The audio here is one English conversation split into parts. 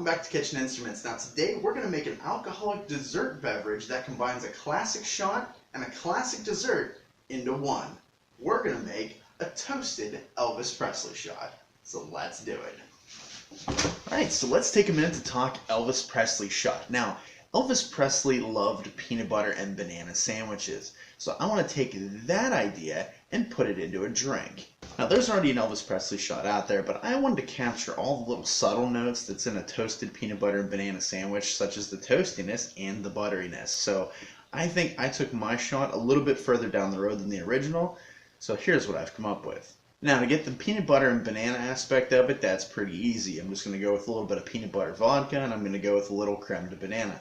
back to Kitchen Instruments. Now today we're going to make an alcoholic dessert beverage that combines a classic shot and a classic dessert into one. We're going to make a toasted Elvis Presley shot. So let's do it. Alright, so let's take a minute to talk Elvis Presley shot. Now, Elvis Presley loved peanut butter and banana sandwiches. So I want to take that idea and put it into a drink. Now there's already an Elvis Presley shot out there, but I wanted to capture all the little subtle notes that's in a toasted peanut butter and banana sandwich, such as the toastiness and the butteriness. So I think I took my shot a little bit further down the road than the original. So here's what I've come up with. Now to get the peanut butter and banana aspect of it, that's pretty easy. I'm just going to go with a little bit of peanut butter vodka, and I'm going to go with a little creme de banana.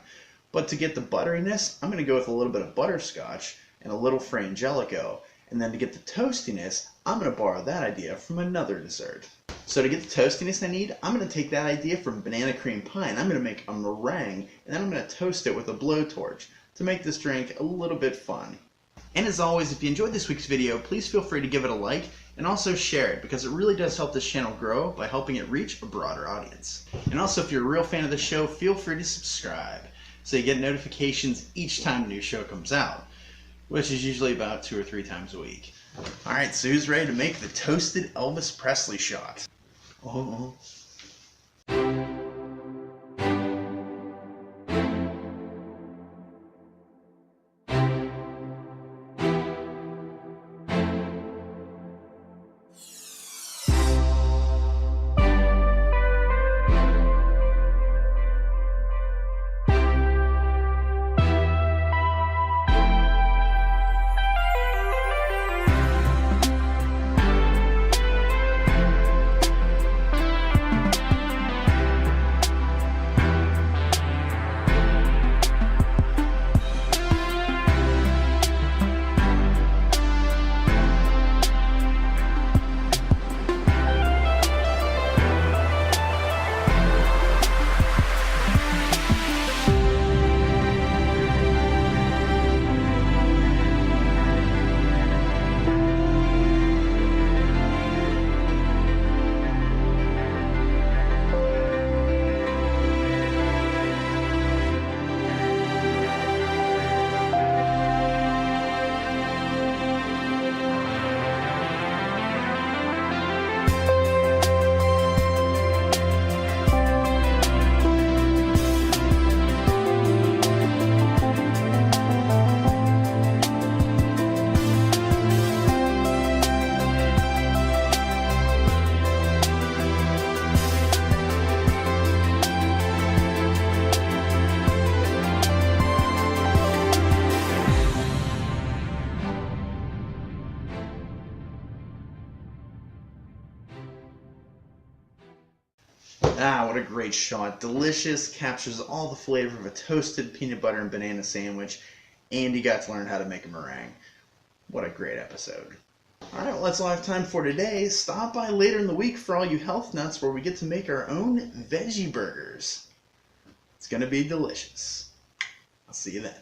But to get the butteriness, I'm going to go with a little bit of butterscotch and a little Frangelico. And then to get the toastiness, I'm going to borrow that idea from another dessert. So to get the toastiness I need, I'm going to take that idea from banana cream pie, and I'm going to make a meringue, and then I'm going to toast it with a blowtorch to make this drink a little bit fun. And as always, if you enjoyed this week's video, please feel free to give it a like and also share it, because it really does help this channel grow by helping it reach a broader audience. And also, if you're a real fan of the show, feel free to subscribe so you get notifications each time a new show comes out, which is usually about 2 or 3 times a week. Alright, so who's ready to make the toasted Elvis Presley shot? Oh. Ah, what a great shot. Delicious, captures all the flavor of a toasted peanut butter and banana sandwich, and you got to learn how to make a meringue. What a great episode. Alright, well that's all I have time for today. Stop by later in the week for all you health nuts, where we get to make our own veggie burgers. It's going to be delicious. I'll see you then.